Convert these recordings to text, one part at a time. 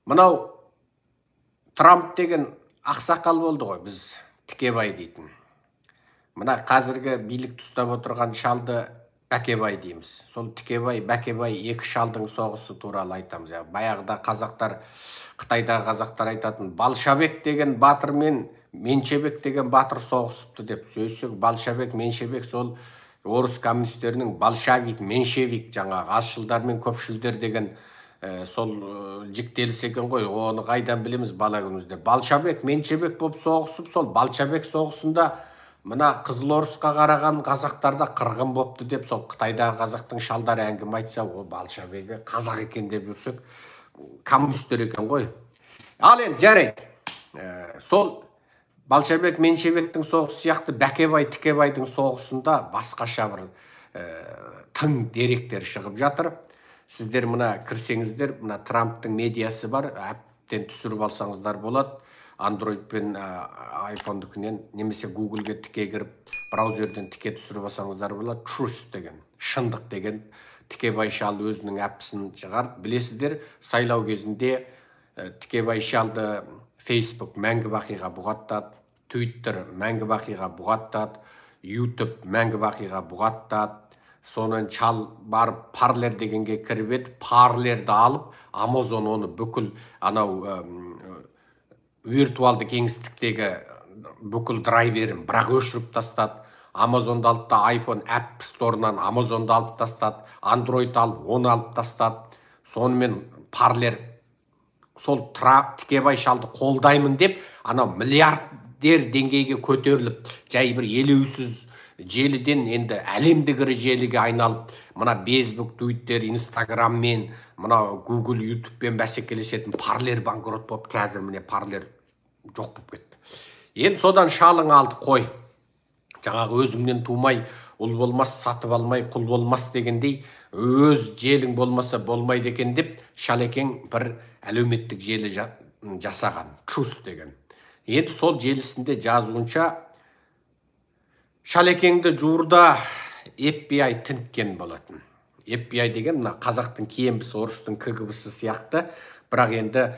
Мынау Трамп деген ақсақал болды ғой, біз Тікебай дейтін. Мына қазіргі билікті ұстап отырған шалды Бәкебай дейміз. Сол Тікебай, Бәкебай екі шалдың соғысы туралы айтамыз. Баяғыда қазақтар, Қытайдағы қазақтар айтатын, Балшабек деген батыр мен Меншебек деген батыр соғысыпты деп. Сөзсек, Балшабек, Меншебек сол орыс коммунистерінің большевик, меньшевик, жаңағы азшылдар мен көпшілдер деген сол жіктеліс екен ғой. Оны қайдан білеміз бала күнімізде. Балшабек, Меншебек болып соғысып, сол Балшабек соғысында мына Қызылорысқа қараған қазақтарда қырғын бопты деп, сол Қытайдағы қазақтың шалдары әңгіме айтса, о Балшабегі қазақ екен деп жүрсек, коммунистер екен ғой. Ал енді жарайды. Сол Балшабек, Меншебектің соғысы сияқты Бәкебай, Тікебайдың соғысында басқаша бір тың деректер шығып жатыр. Сіздер мына кірсеңіздер, мына Трамптың медиасы бар, әптен түсіріп алсаңыздар болады. Android пен iPhone-дікінен, немесе Google-ге тіке кіріп, браузерден тіке түсіріп алсаңыздар болады. Truth деген, шындық деген Тікебай шал өзінің әпісін шығарды. Білесіздер, сайлау кезінде Тікебай шалды Facebook мәңгі бақиға бұғаттады, Twitter мәңгі бақиға бұғаттады, YouTube мәңгі бақиға бұғаттады. Сонан шал барып Parler дегенге кіріп еді, Parlerді алып, Amazon оны бүкіл анау виртуалды кеңістіктегі бүкіл драйверін бірақ өшіріп тастады. Amazon'ды алып та iPhone App Store'нан Amazon'ды алып тастады, Android алып, оны алып тастады. Сонымен Parler сол Тікебай шалды қолдаймын деп, анау миллиардер деңгейге көтеріліп, жай бір елеусіз желіден енді әлемдік желіге айналып, мына Facebook, Twitter, Instagram мен, мына Google, YouTube пен бәсекелесетін Parler банкрот болып, қазір міне Parler жоқ болып кетті. Енді содан шалың алды қой. Жаңағы өзіңнен тумай, ұл болмас, сатып алмай, құл болмас дегендей, өз желің болмаса болмайды екен деп, шалекең бір әлеуметтік желі жасаған, Truth деген. Енді сол желісінде жазуынша, шалекеңді жуырда FBI тінткен болатын. FBI деген мына қазақтың KGB-сі, орыстың КГБ-сі сияқты, бірақ енді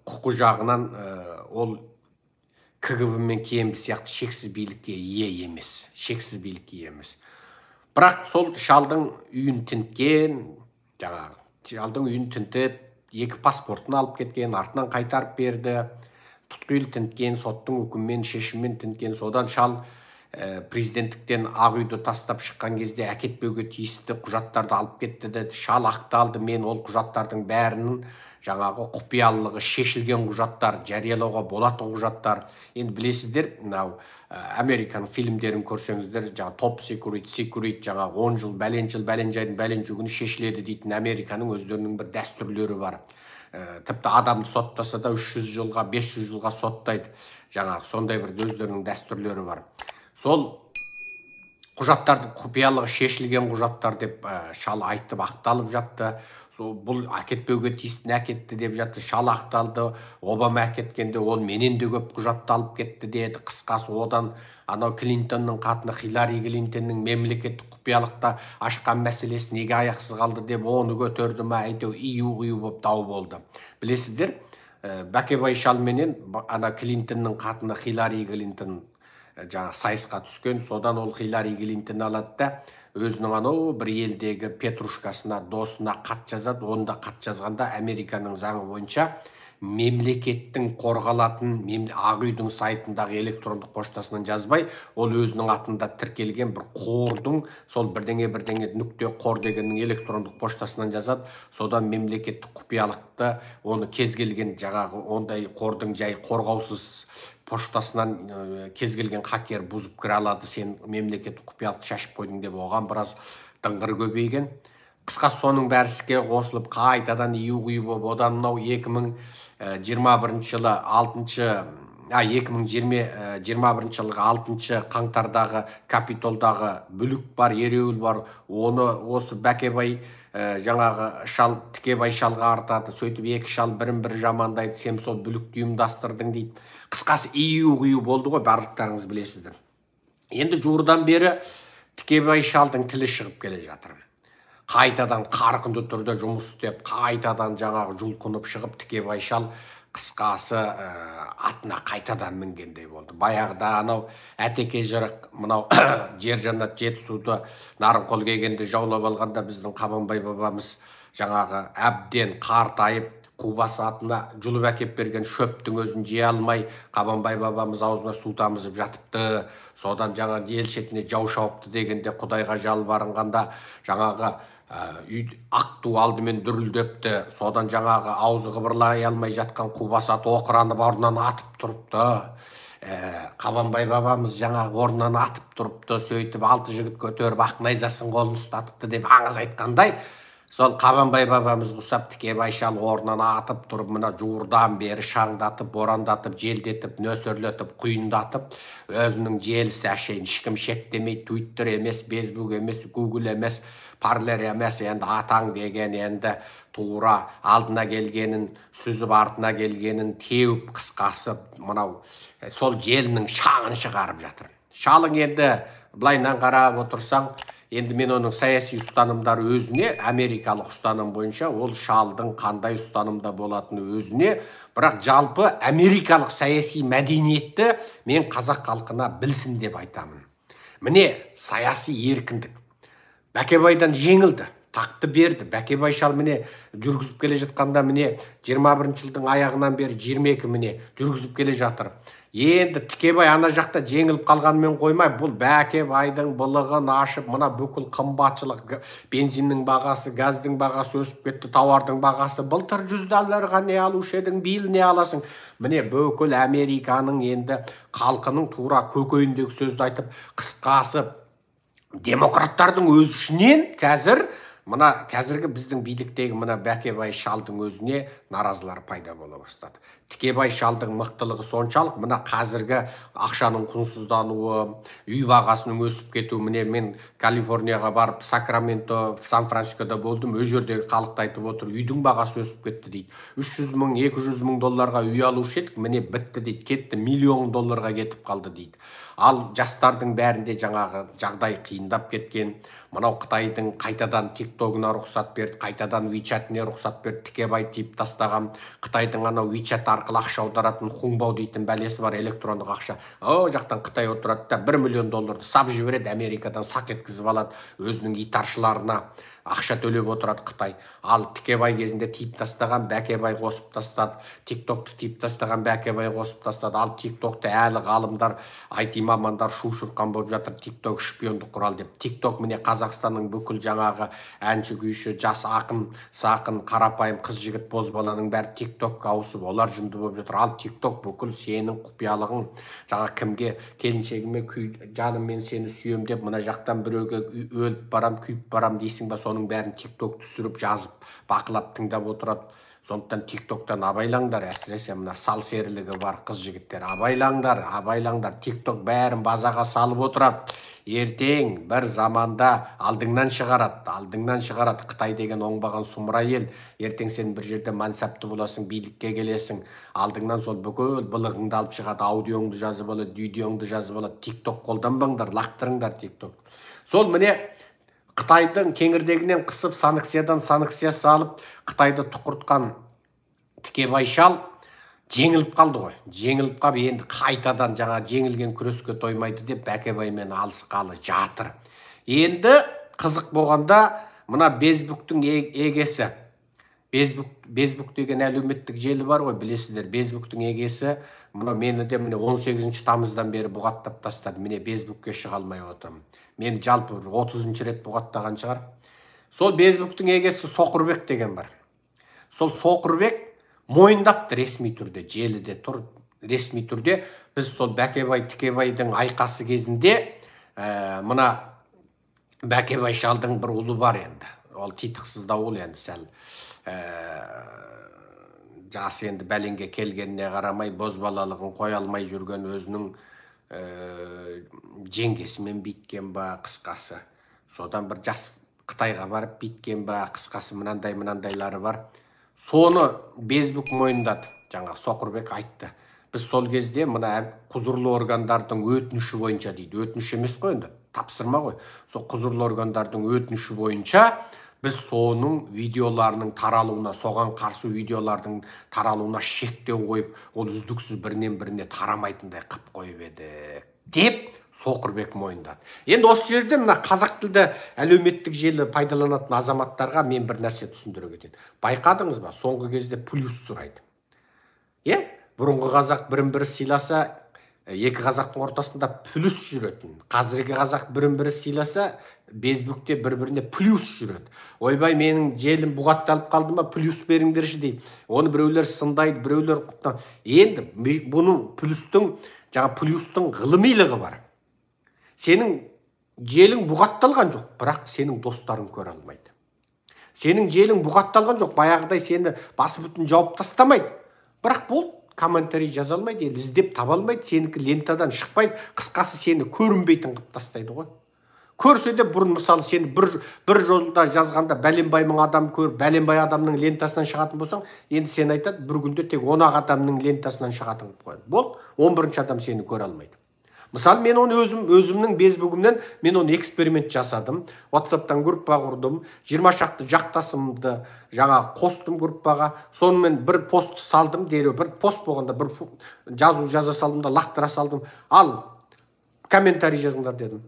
құқы жағынан ол КГБ мен KGB сияқты шексіз билікке ие емес, шексіз билікке ие емес. Бірақ сол шалдың үйін тінткен, жаңағы шалдың үйін тінтіп, екі паспортын алып кеткен, артынан қайтарып берді, тұтқиыл тінткен, соттың үкіммен, шешіммен тінткен. Содан шал президенттіктен Ақ үйді тастап шыққан кезде әкетпеуге тиісті құжаттарды алып кетті деді. Шал ақталды, мен ол құжаттардың бәрінің жаңағы құпиялылығы шешілген құжаттар, жариялауға болатын құжаттар. Енді білесіздер, мынау Американ фильмдерін көрсеңіздер, жаңағы Top Secret, жаңағы 10 жыл, бәлен жайдың бәлен жүгіні шешіледі дейтін Американың өздерінің бір дәстүрлері бар. Тіпті адамды соттаса да 300 жылға, 500 жылға соттайды. Жаңағы сондай бір өздерінің дәстүрлері бар. Сол құжаттардың құпиялығы шешілген құжаттар деп шал айтып ақталып жатты. Бұл әкетпеуге тиістін әкетті деп жатты. Шал ақталды. Обама әкеткенде ол менен де көп құжатты алып кетті деді. Қысқасы одан анау Клинтонның қатыны Хиллари Клинтонның мемлекеттік құпиялықта ашқан мәселесі неге аяқсыз қалды деп оны көтерді ме, әйтеу ию болып дау болды. Білесіздер, Бәкебай шал менен ана Клинтонның қатыны Хиллари Клинтон жаңа сайысқа түскен. Содан ол Хиллари Клинтон алады да өзінің анау бір елдегі петрушкасына, досына қат жазады. Онда қат жазғанда Американың заңы бойынша мемлекеттің қорғалатын Ақ үйдің сайтындағы электрондық поштасынан жазбай, ол өзінің атында тіркелген бір қордың, сол бірдеңе нүкте қор дегеннің электрондық поштасынан жазады. Содан мемлекеттік құпиялықты оны кез келген жаңағы ондай қордың жай қорғаусыз поштасынан кез келген хакер бұзып кіре алады, сен мемлекеттік құпиялықты шашып қойдың деп оған біраз дыңғыр көбейген. Қысқа соның бәрі іске қосылып қайтадан ию-қию болып, одан мынау 2021 жылғы 6 қаңтардағы Капитолдағы бүлік бар, ереуіл бар. Оны осы Бәкебай жаңағы шал Тікебай шалға артады. Сөйтіп екі шал бірін-бірі жамандайды, сен сол бүлікті ұйымдастырдың дейді. Қысқасы ию-қию болды ғой, барлықтарыңыз білесіздер. Енді жуырдан бері Тікебай шалдың тілі шығып келе жатыр. қайтадан қарқынды түрде жұмыс істеп, қайтадан жаңағы жұлқынып шығып, Тікебай шал қысқасы атына қайтадан мінгендей болды. Баяғыда анау Әтеке жырық, мынау жер жаннат Жетісуды Нарынқол келгенде жаулап алғанда біздің Қабанбай бабамыз жаңағы әбден қартайып, Қубасы атына жұлып әкеп берген шөптің өзін жей алмай, Қабанбай бабамыз аузына су тамызып жатыпты. Содан жаңа ел шетіне жау шауыпты дегенде Құдайға жалбарынғанда жаңағы ақ ту алдымен дүрілдепті. Содан жаңағы аузы қыбырлай алмай жатқан Қубасы ат оқыранып орнынан атып тұрыпты. Қабанбай бабамыз жаңағы орнынан атып тұрыпты. Сөйтіп 6 жігіт көтеріп ақ найзасын қолын ұстатыпты деп аңыз айтқандай, сол Қабанбай бабамыз құсап Тікебай шал орнынан атып тұрып, мына жуырдан бері шаңдатып, борандатып, желдетіп, нөсерлетіп, құйындатып, өзінің желісі әшейін ешкім шектемей, Twitter емес, Facebook емес, Google емес, Parler емес, енді атаң деген енді тура алдына келгенін, сүзіп артына келгенін теуіп, қысқасы мынау сол желінің шаңын шығарып жатыр. Шалың енді былайынан қарап отырсаң, енді мен оның саяси ұстанымдары өзіне, америкалық ұстаным бойынша, ол шалдың қандай ұстанымда болатыны өзіне, бірақ жалпы америкалық саяси мәдениетті мен қазақ халқына білсін деп айтамын. Міне, саяси еркіндік. Бәкебайдан жеңілді, тақты берді. Бәкебай шал міне жүргізіп келе жатқанда, міне 21 жылдың аяғынан бері 22 міне жүргізіп келе жатыр. Енді Тікебай ана жақта жеңіліп қалғанмен қоймай, бұл Бәкебайдың былығын ашып, мына бүкіл қымбатшылық, бензиннің бағасы, газдың бағасы өсіп кетті, тауардың бағасы. Былтыр $100 не алушы едің, биыл не аласың? Міне бүкіл Американың енді халқының тура көкейіндегі сөзді айтып, қысқасы демократтардың өз ішінен қазір мына қазіргі біздің биліктегі мына Бәкебай шалдың өзіне наразылар пайда бола бастады. Тікебай шалдың мықтылығы соншалық, мына қазіргі ақшаның құнсыздануы, үй бағасының өсіп кетуі, міне мен Калифорнияға барып, Сакраменто, Сан-Францискода болдым, өз жердегі халықты айтып отыр, үйдің бағасы өсіп кетті дейді. 300 мың, 200 мың долларға үй алушы едік, міне бітті дейді, кетті, $1 миллион кетіп қалды дейді. Ал жастардың бәрінде жаңағы жағдай қиындап кеткен. Мынау Қытайдың қайтадан TikTok'ына рұқсат берді, қайтадан WeChat'іне рұқсат берді, Тікебай тиіп тастаған. Қытайдың анау WeChat арқылы ақша аударатын Хунбау дейтін бәлесі бар, электрондық ақша. О, жақтан Қытай отырады да $1 миллион сап жібереді, Америкадан сақ еткізіп алады, өзінің итаршыларына ақша төлеп отырады Қытай. Ал Тікебай кезінде тиіп тастаған, Бәкебай қосып тастады. TikTok'ты тиіп тастаған, Бәкебай қосып тастады. Ал TikTok'ты әлі ғалымдар, IT мамандар шу-шұрқан болып жатыр, TikTok шпиондық құрал деп. TikTok міне Қазақстанның бүкіл жаңағы әнші, күйші, жас ақын, сақын, қарапайым қыз жігіт бозбаланың бәрі TikTok'қа ауысып, олар жынды болып жатыр. Ал TikTok бүкіл сенің құпиялығың, жаңа кімге, келіншегіме жаным мен сені сүйем деп, мына жақтан біреуге өліп барам, күйіп барам дейсің ба, соның бәрін TikTok түсіріп, жазып, бақылап, тыңдап отырады. Сондықтан TikToktан абайлаңдар, әсіресе мына сал серілігі бар қыз жігіттер, абайлаңдар, TikTok бәрін базаға салып отырады. Ертең бір заманда алдыңнан шығарады. Қытай деген оңбаған сұмыра ел. Ертең сен бір жерде мансапты боласың, билікке келесің. Алдыңнан сол бүкіл былығыңды алып шығады, аудионды жазып алады, видеоңды жазып алады. TikTok қолданбаңдар, лақтырыңдар TikTok. Сол міне Қытайдың кеңірдегінен қысып, санкциядан санкция салып, Қытайды тұқыртқан Тікебай шал жеңіліп қалды ғой. Жеңіліп қалып, енді қайтадан жаңа жеңілген күреске тоймайды деп Бәкебаймен алысқалы жатыр. Енді қызық болғанда мына Безбуктың егесі, Безбук деген әлеуметтік желі бар ғой, білесіздер. Безбуктың егесі мына мені де міне 18 тамыздан бері бұғаттап тастады. Міне Безбукке шыға алмай отырмын. Мен жалпы 30 рет бұғаттаған шығар. Сол Безбуктың егесі Соқырбек деген бар. Сол Соқырбек мойындапты ресми түрде, желіде тұр, ресми түрде. Біз сол Бәкебай, Тікебайдың айқасы кезінде мына Бәкебай шалдың бір ұлы бар енді. Ол титықсыз да ол енді сәл жасы енді бәленге келгеніне қарамай, бозбалалығын қоя алмай жүрген өзінің жеңгесімен биткен ба, қысқасы. Содан бір жас Қытайға барып биткен ба, қысқасы мынандайлары бар. Соны Безбук мойындады. Жаңа Соқырбек айтты. Біз сол кезде мына құзырлы органдардың өтініші бойынша дейді. Өтініш емес қой енді, тапсырма ғой. Сол құзырлы органдардың өтініші бойынша біз соның видеоларының таралуына, соған қарсы видеолардың таралуына шектеу қойып, ол үздіксіз бірінен біріне тарамайтындай қып қойып едік деп Соқырбек мойындады. Енді осы жерде мына қазақ тілді әлеуметтік желі пайдаланатын азаматтарға мен бір нәрсе түсіндіре кетейін. Байқадыңыз ба, соңғы кезде плюс сұрайды. Бұрынғы қазақ бірін-бірі сыйласа, екі қазақтың ортасында плюс жүретін. Қазіргі қазақ бірін-бірі сыйласа, безбукте бір-біріне плюс жүреді. Ойбай, менің желім бұғатталып қалды ма, плюс беріңдерші дейді. Оны біреулер сындайды, біреулер құптан. Енді бұның плюстың ғылымилығы бар. Сенің желің бұғатталған жоқ, бірақ сенің достарың көре алмайды. Сенің желің бұғатталған жоқ, баяғыдай сені басы бүтін жауып тастамайды. Бірақ бұл комментарий жаза алмайды, іздеп таба алмайды, сенікі лентадан шықпайды, қысқасы сені көрінбейтін қылып тастайды ғой. Көрсе де бұрын мысалы сені бір жолда жазғанда бәленбай мың адам көріп, бәленбай адамның лентасынан шығатын болсаң, енді сен айтады, бір күнде тек 10 адамның лентасынан шығатын қылып қояды. Бол, 11-ші адам сені көре алмайды. Мысалы, мен оны өзімнің безбугімнен мен оны эксперимент жасадым. WhatsApp-тан группа құрдым. 20 шақты жақтасымды қостым группаға. Сонымен бір пост салдым, дереу бір пост болғанда бір жаза салдым да лақтыра салдым. Ал комментарий жазыңдар дедім.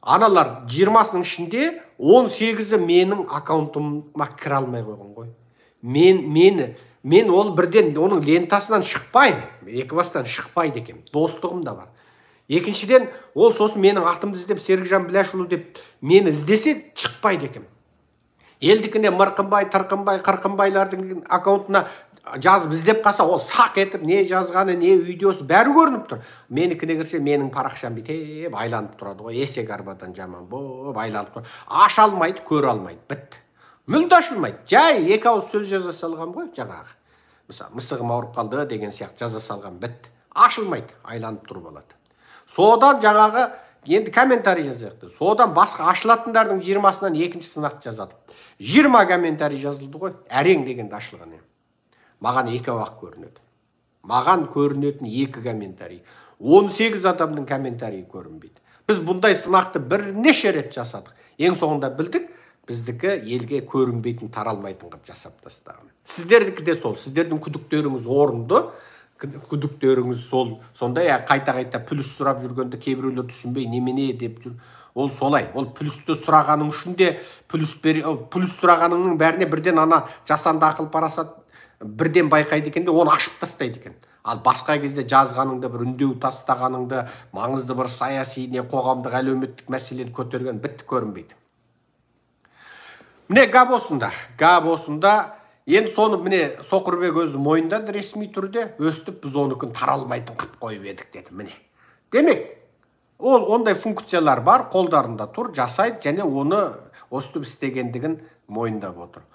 Аналар 20-сының ішінде 18-і менің аккаунтыма кіре алмай қойған ғой. Мен ол бірден оның лентасынан шықпайым. Екібастан шықпайды екен. Достығым да бар. Екіншіден, ол сосын менің атымды іздеп, Серікжан Біләшұлы деп мені іздесе, шықпайды екен. Елдікіне Мырқынбай, Тырқынбай, Қырқынбайлардың аккаунтына жазып іздеп қалса, ол сақ етіп, не жазғаны, не видеосы бәрі көрініп тұр. Менікіне кірсе, менің парақшам бітеп айланып тұрады ғой, есек арбадан жаман болып айланып тұр. Аша алмайды, көре алмайды, бітті. Мүлде ашылмайды. Жай екі ауыз сөз жаза салған ғой, жаңағы. Мысалы, мысығым ауырып қалды деген сияқты жаза салған, бітті. Ашылмайды, айланып тұрып алады. Содан жаңағы енді комментарий жазақты. Содан басқа ашылатындардың 20-сынан екінші сынақты жазады. 20 комментарий жазылды ғой, әрең дегенде ашылған. Маған 2-ақ көрінеді. Маған көрінетін 2 комментарий. 18 адамның комментарийі көрінбейді. Біз бұндай сынақты бірнеше рет жасадық. Ең соңында білдік, біздікі елге көрінбейтін, таралмайтын қып жасап тастаған. Сіздердікі де сол, сіздердің күдіктеріңіз орынды. Күдіктеріңіз сондай қайта-қайта плюс сұрап жүргенде кейбіреулер түсінбей немене деп жүр. Ол солай. Ол плюсті сұрағаның үшін де плюс сұрағаныңның бәріне бірден ана жасанды ақыл парасат бірден байқайды екен де оны ашып тастайды екен. Ал басқа кезде жазғаныңды, бір үндеу тастағаныңды, маңызды бір саяси не қоғамдық әлеуметтік мәселені көтерген бітті көрінбейді. Міне гап осында. Енді соны міне Соқырбек өзі мойындады ресми түрде, өстіп біз оны күн таралмайтын қып қойып едік деді, міне. Демек, ол ондай функциялар бар, қолдарында тұр, жасайды, және оны өстіп істегендігін мойындап отыр.